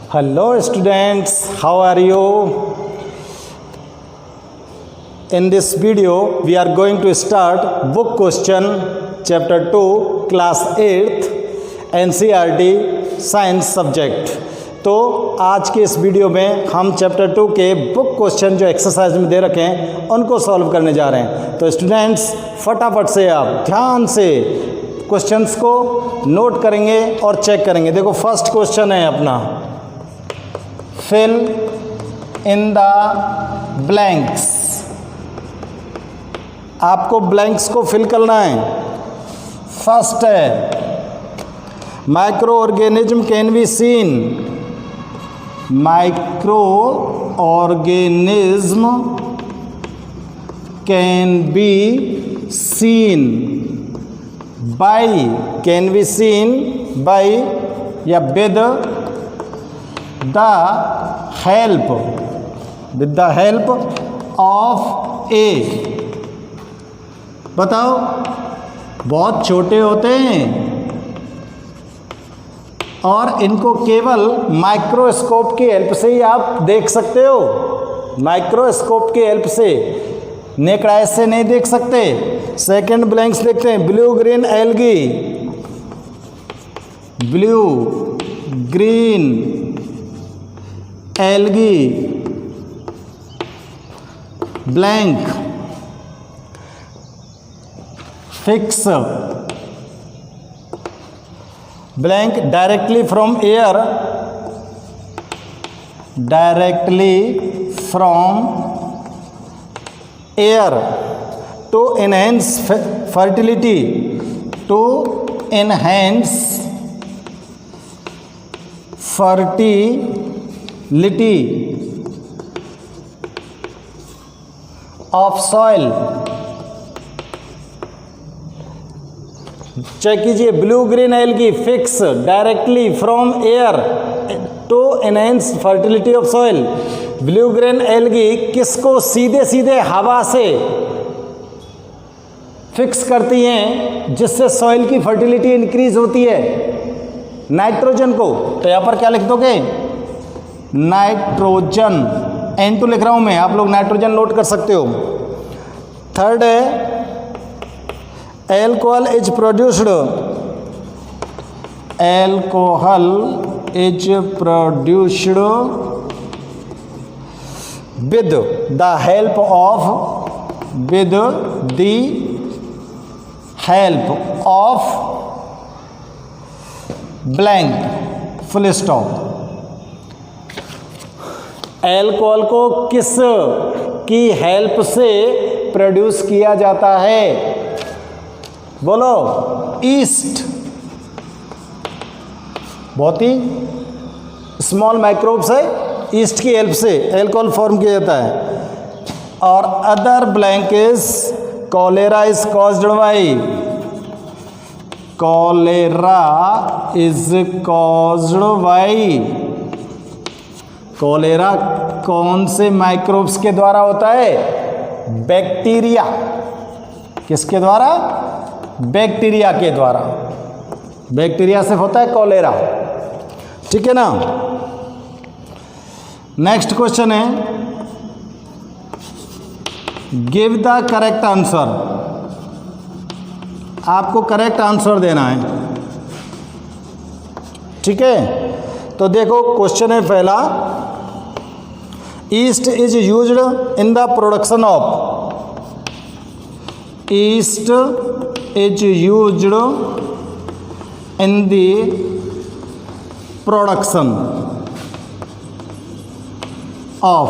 Hello students, how are you? In this video we are going to start book question chapter 2 class 8th NCERT science subject। तो आज के इस video में हम chapter 2 के book question जो exercise में दे रखे हैं उनको सॉल्व करने जा रहे हैं। तो स्टूडेंट्स फटाफट से आप ध्यान से क्वेश्चंस को नोट करेंगे और चेक करेंगे। देखो फर्स्ट क्वेश्चन है अपना, फिल इन द ब्लैंक्स। आपको ब्लैंक्स को फिल करना है। फर्स्ट है micro organism can be seen. Micro organism can be seen by, can be seen by या with the help, with the help of a. बताओ, बहुत छोटे होते हैं और इनको केवल माइक्रोस्कोप की हेल्प से ही आप देख सकते हो। माइक्रोस्कोप की हेल्प से, नेकेड आई से नहीं देख सकते। सेकंड ब्लैंक्स देखते हैं, blue green algae, blue green algae blank, fix blank directly from air, directly from air to enhance fertility, to enhance fertility of soil। Check कीजिए, blue green algae fix directly from air to enhance fertility of soil. Blue green algae किसको सीधे सीधे हवा से fix करती हैं जिससे soil की फर्टिलिटी इंक्रीज होती है, नाइट्रोजन को। तो यहां पर क्या लिख दोगे, नाइट्रोजन। N2 लिख रहा हूं मैं, आप लोग नाइट्रोजन नोट कर सकते हो। थर्ड है alcohol is produced, alcohol is produced with the help of, with the help of blank, full stop। Alcohol को किस की हेल्प से प्रोड्यूस किया जाता है? बोलो, ईस्ट। बहुत ही स्मॉल माइक्रोब्स है, ईस्ट की हेल्प से एल्कोहल फॉर्म किया जाता है। और other blank is cholera is caused by, cholera is caused by, cholera कौन से माइक्रोब्स के द्वारा होता है? बैक्टीरिया। किसके द्वारा? बैक्टीरिया के द्वारा। बैक्टीरिया से होता है कॉलेरा, ठीक है ना। नेक्स्ट क्वेश्चन है, गिव द करेक्ट आंसर। आपको करेक्ट आंसर देना है, ठीक है। तो देखो क्वेश्चन है पहला, east is used in the production of, east is used in the production of,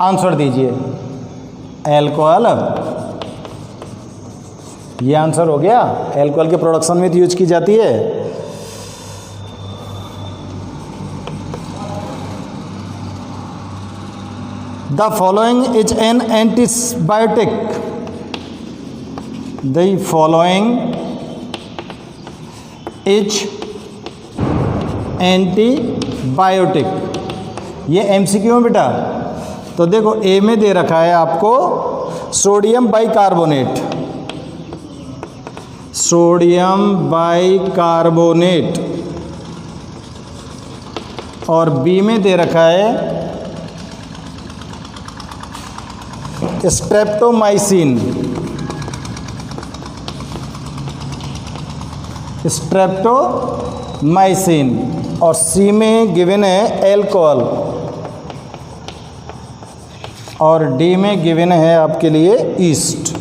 answer दीजिए, एल्कोहल। ये आंसर हो गया, एल्कोहल के प्रोडक्शन में यूज की जाती है। The following is an antibiotic, the following is antibiotic। ये MCQ में बेटा, तो देखो ए में दे रखा है आपको सोडियम बाइकार्बोनेट, सोडियम बाइकार्बोनेट और बी में दे रखा है स्ट्रेप्टोमाइसिन। स्ट्रेप्टोमाइसिन और सी में गिवन है एल्कोहल और डी में गिवन है आपके लिए ईस्ट।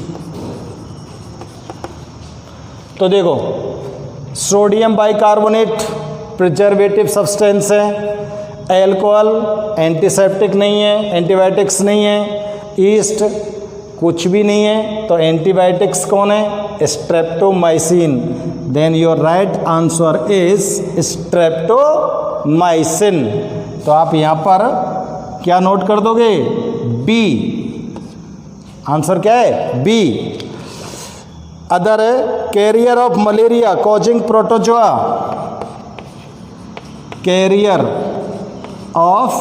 तो देखो सोडियम बाइकार्बोनेट प्रिजर्वेटिव सब्सटेंस है, एल्कोहल एंटीसेप्टिक नहीं है, एंटीबायोटिक्स नहीं है, ईस्ट कुछ भी नहीं है, तो एंटीबायोटिक्स कौन है? Streptomycin. Then your right answer is streptomycin. तो आप यहाँ पर क्या नोट कर दोगे? बी। आंसर क्या है? B. Other carrier of malaria causing protozoa. Carrier of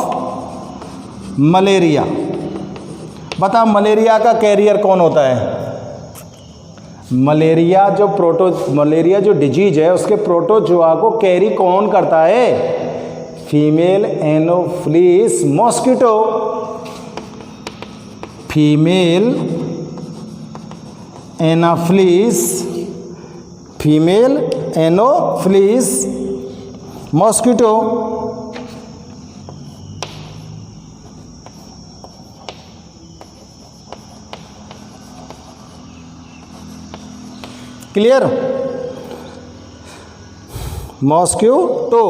malaria, बता मलेरिया का कैरियर कौन होता है? मलेरिया जो डिजीज है उसके प्रोटोजोआ को कैरी कौन करता है? Female anopheles mosquito. Female anopheles mosquito. Clear? Mosquito.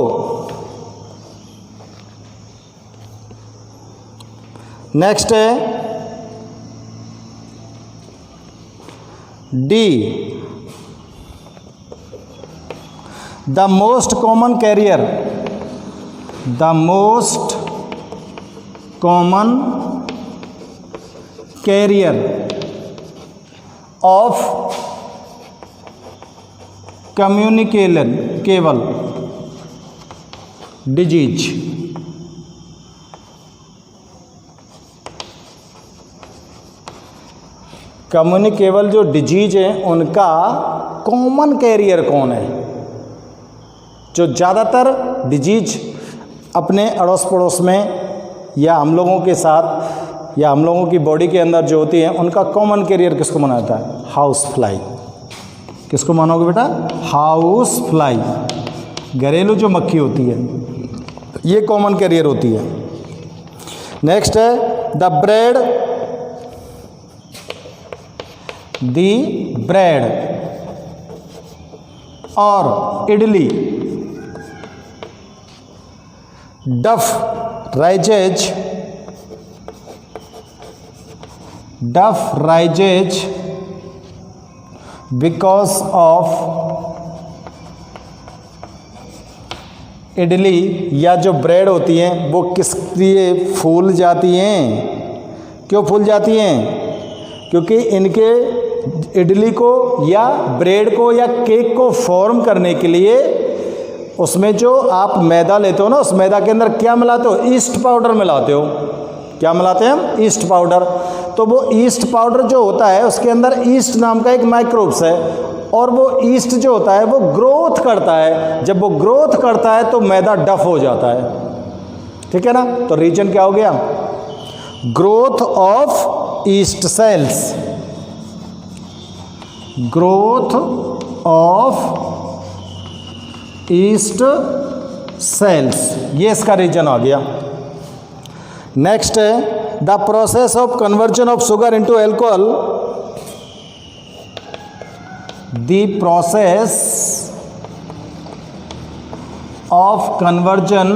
Next है D, the most common carrier. The most common carrier of communicable disease. Communicable जो डिजीज है उनका कॉमन कैरियर कौन है? जो ज़्यादातर डिजीज अपने अड़ोस पड़ोस में या हम लोगों के साथ या हम लोगों की बॉडी के अंदर जो होती है उनका कॉमन कैरियर किसको माना जाता है? House fly. किसको मानोगे बेटा? हाउस फ्लाई, घरेलू जो मक्खी होती है, ये कॉमन कैरियर होती है। नेक्स्ट है द ब्रेड और इडली। डफ राइजेज बिकॉज ऑफ इडली या जो ब्रेड होती हैं वो किस लिए फूल जाती हैं? क्यों फूल जाती हैं? क्योंकि इनके इडली को या ब्रेड को या केक को फॉर्म करने के लिए उसमें जो आप मैदा लेते हो ना, उस मैदा के अंदर क्या मिलाते हो? ईस्ट पाउडर मिलाते हो। क्या मिलाते हैं हम? East powder. तो वो ईस्ट पाउडर जो होता है उसके अंदर ईस्ट नाम का एक माइक्रोब्स है और वो ईस्ट जो होता है वो ग्रोथ करता है। जब वो ग्रोथ करता है तो मैदा डफ हो जाता है। ठीक है ना? तो रीजन क्या हो गया? Growth of east sales. Growth of east sales, ये इसका रीजन आ गया। नेक्स्ट है the process of conversion of sugar into alcohol. The process of conversion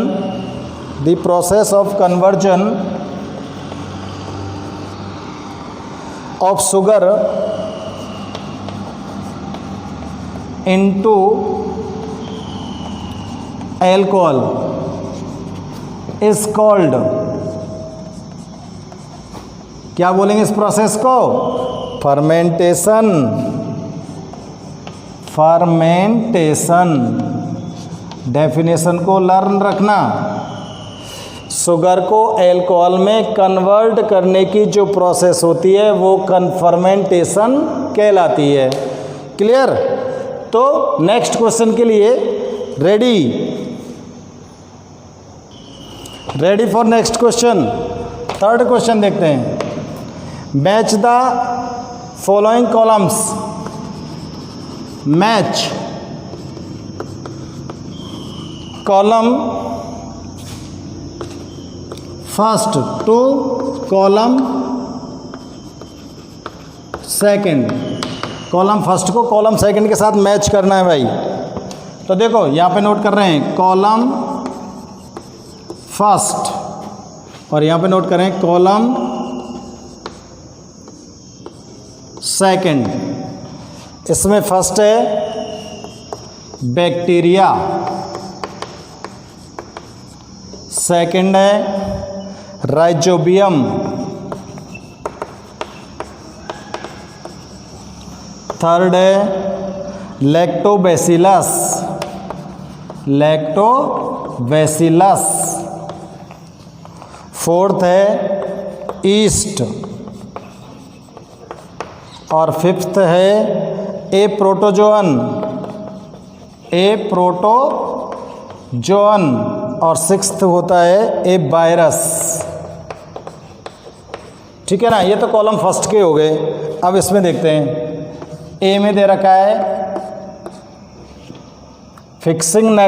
of sugar into alcohol is called, क्या बोलेंगे इस प्रोसेस को? फर्मेंटेशन। डेफिनेशन को learn रखना। शुगर को अल्कोहल में कन्वर्ट करने की जो प्रोसेस होती है वो फर्मेंटेशन कहलाती है। क्लियर? तो नेक्स्ट क्वेश्चन के लिए ready? Ready for next question. Third question देखते हैं। Match the following columns. Match column first to column second. Column first को कॉलम सेकंड के साथ मैच करना है भाई। तो देखो यहाँ पे नोट कर रहे हैं कॉलम फर्स्ट और यहाँ पे नोट कर रहे हैं कॉलम सेकंड। इसमें फर्स्ट है बैक्टीरिया, सेकंड है राइजोबियम, थर्ड है लैक्टोबैसिलस, फोर्थ है ईस्ट और फिफ्थ है ए प्रोटोजोअन और सिक्स्थ होता है ए वायरस। ठीक है ना, ये तो कॉलम फर्स्ट के हो गए। अब इसमें देखते हैं। ए में दे रखा है फिक्सिंग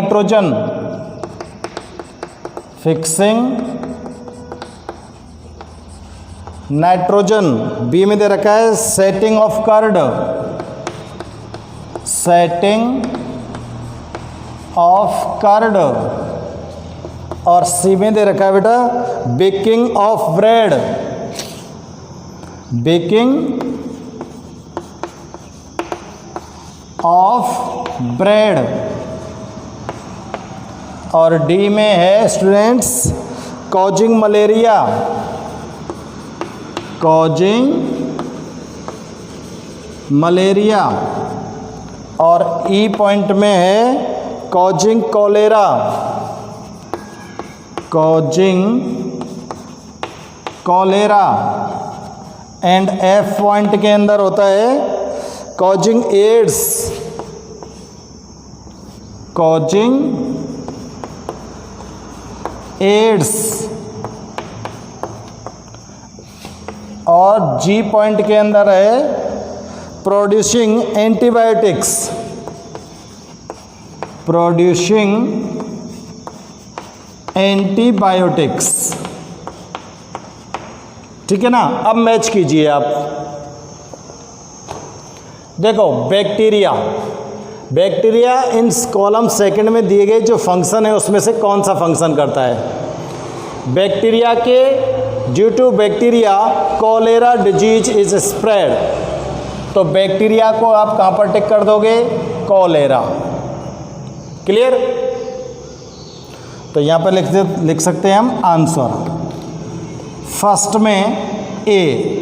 नाइट्रोजन, बी में दे रखा है सेटिंग ऑफ कर्ड, और सी में दे रखा है बेटा बेकिंग ऑफ ब्रेड, और डी में है स्टूडेंट्स कॉजिंग मलेरिया, और ई पॉइंट में है causing cholera, and F point के अंदर होता है कॉजिंग एड्स, और जी पॉइंट के अंदर है प्रोड्यूसिंग एंटीबायोटिक्स। ठीक है ना। अब मैच कीजिए आप। देखो बैक्टीरिया इन कॉलम सेकंड में दिए गए जो फंक्शन है उसमें से कौन सा फंक्शन करता है। बैक्टीरिया के due to bacteria cholera disease is spread. तो बैक्टीरिया को आप कहाँ पर टिक कर दोगे, कॉलेरा। क्लियर। तो यहाँ पर लिख सकते हैं हम आंसर। फर्स्ट में ए,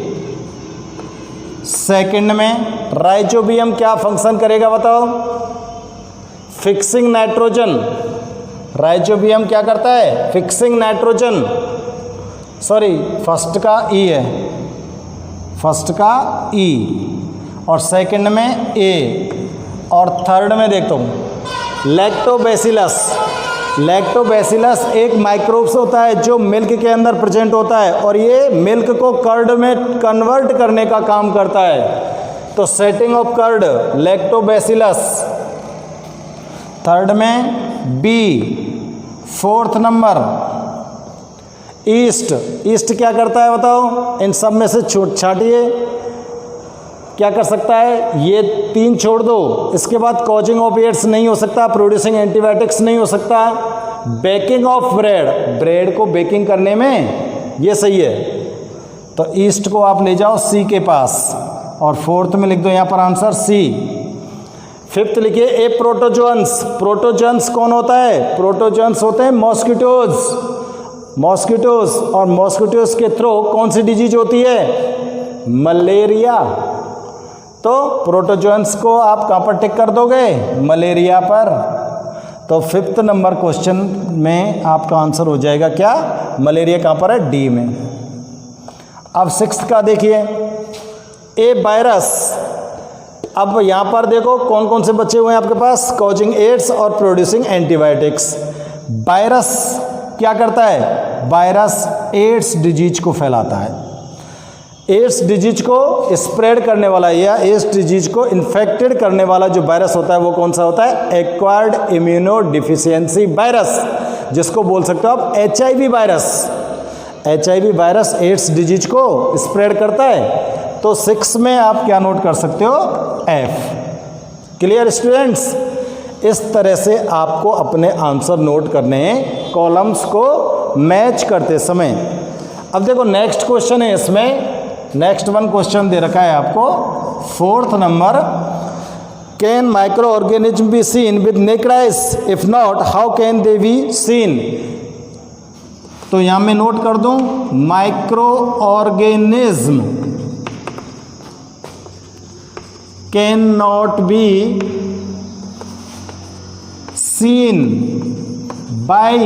सेकंड में राइजोबियम क्या फंक्शन करेगा बताओ, फिक्सिंग नाइट्रोजन। राइजोबियम क्या करता है, फिक्सिंग नाइट्रोजन। सॉरी, फर्स्ट का ई है, फर्स्ट का ई, और सेकंड में ए, और थर्ड में देखता हूँ लैक्टोबैसिलस एक माइक्रोब्स होता है जो मिल्क के अंदर प्रेजेंट होता है और ये मिल्क को कर्ड में कन्वर्ट करने का काम करता है। तो setting of curd lactobacillus. Third में बी, फोर्थ नंबर ईस्ट क्या करता है बताओ, इन सब में से छाटिए क्या कर सकता है, ये तीन छोड़ दो। इसके बाद कॉजिंग ओपिएट्स नहीं हो सकता, प्रोड्यूसिंग एंटीबायोटिक्स नहीं हो सकता, बेकिंग ऑफ ब्रेड को बेकिंग करने में ये सही है। तो ईस्ट को आप ले जाओ सी के पास, और फोर्थ में लिख दो यहाँ पर आंसर सी। फिफ्थ लिखिए ए प्रोटोजोन्स कौन होता है, प्रोटोजोन्स होते हैं मॉस्किटोज, और मॉस्किटोज के थ्रू कौन सी डिजीज होती है, मलेरिया। तो प्रोटोजोन्स को आप कहाँ पर टिक कर दोगे, मलेरिया पर। तो फिफ्थ नंबर क्वेश्चन में आपका आंसर हो जाएगा क्या, मलेरिया कहाँ पर है, डी में। अब सिक्स्थ का देखिए ए वायरस। अब यहाँ पर देखो कौन कौन से बच्चे हुए हैं आपके पास, कॉजिंग एड्स और प्रोड्यूसिंग एंटीबायोटिक्स। वायरस क्या करता है, वायरस एड्स डिजीज को फैलाता है। एड्स डिजीज को स्प्रेड करने वाला या एड्स डिजीज को इन्फेक्टेड करने वाला जो वायरस होता है वो कौन सा होता है? एक्वायर्ड इम्यूनो डिफिशियंसी वायरस, जिसको बोल सकते हो आप HIV virus. HIV virus AIDS disease को स्प्रेड करता है। तो 6 में आप क्या नोट कर सकते हो? F। Clear students? इस तरह से आपको अपने आंसर नोट करने हैं कॉलम्स को मैच करते समय। अब देखो नेक्स्ट क्वेश्चन है, इसमें नेक्स्ट वन क्वेश्चन दे रखा है आपको 4th number, can micro organism be seen with naked eyes? If not how can they be seen? तो यहां मैं नोट कर दूं, micro organism can not be seen bye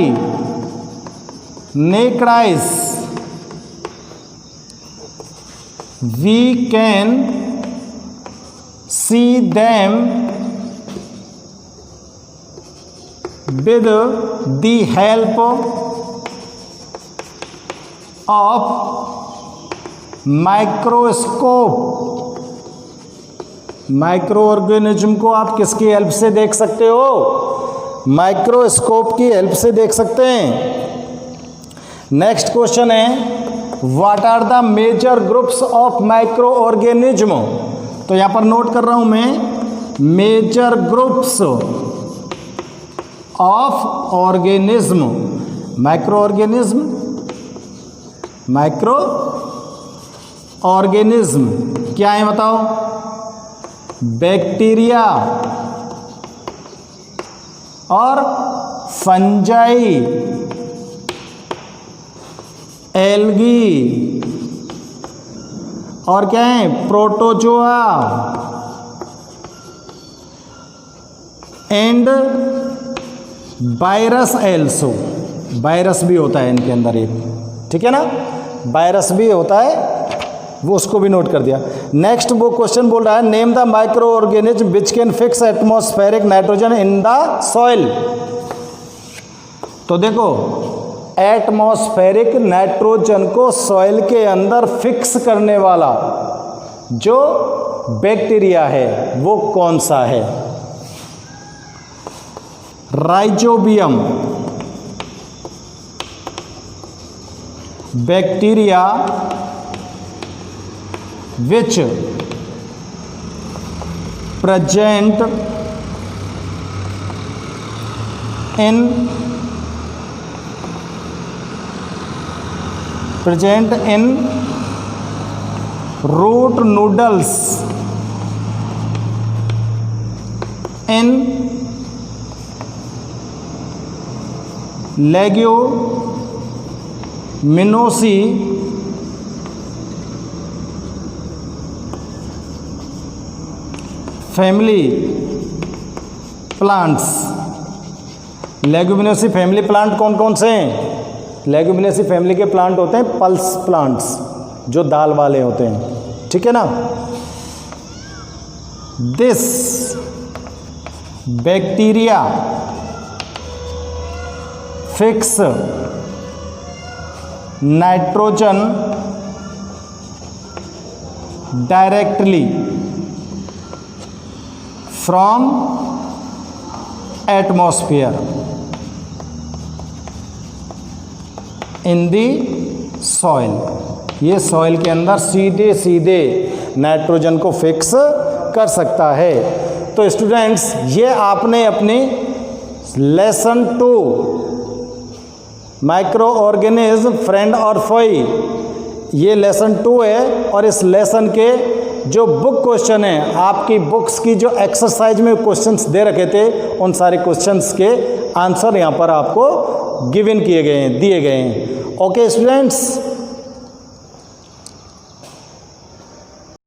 naked eyes. We can see them with the help of microscope. Micro organism को आप किसकी help से देख सकते हो? माइक्रोस्कोप की हेल्प से देख सकते हैं। नेक्स्ट क्वेश्चन है, what are the major groups of microorganism? तो यहां पर नोट कर रहा हूं मैं, major groups of organism. Microorganism, microorganism क्या है बताओ? बैक्टीरिया और फंजाई, एल्गी और क्या है? Protozoa and virus also. Virus भी होता है इनके अंदर एक, ठीक है ना? वायरस भी होता है, वो उसको भी नोट कर दिया। नेक्स्ट वो क्वेश्चन बोल रहा है, name the micro organism which can fix atmospheric nitrogen in the soil. तो देखो, एटमॉस्फेरिक नाइट्रोजन को सॉइल के अंदर फिक्स करने वाला जो बैक्टीरिया है वो कौन सा है? Rhizobium bacteria which present in root noodles in Leguminosae family plants. Leguminosae family plant कौन कौन से हैं? लेग्यूमिनोसी फैमिली के प्लांट होते हैं पल्स प्लांट्स, जो दाल वाले होते हैं, ठीक है ना? This bacteria fix nitrogen directly from atmosphere in the soil. ये सॉइल के अंदर सीधे सीधे नाइट्रोजन को फिक्स कर सकता है। तो स्टूडेंट्स, ये आपने अपनी लेसन 2 माइक्रो ऑर्गेनिज्म फ्रेंड और फोई, ये लेसन 2 है। और इस लेसन के जो बुक क्वेश्चन है, आपकी बुक्स की जो एक्सरसाइज में क्वेश्चंस दे रखे थे, उन सारे क्वेश्चंस के आंसर यहाँ पर आपको गिवन किए गए हैं, दिए गए हैं। Okay students,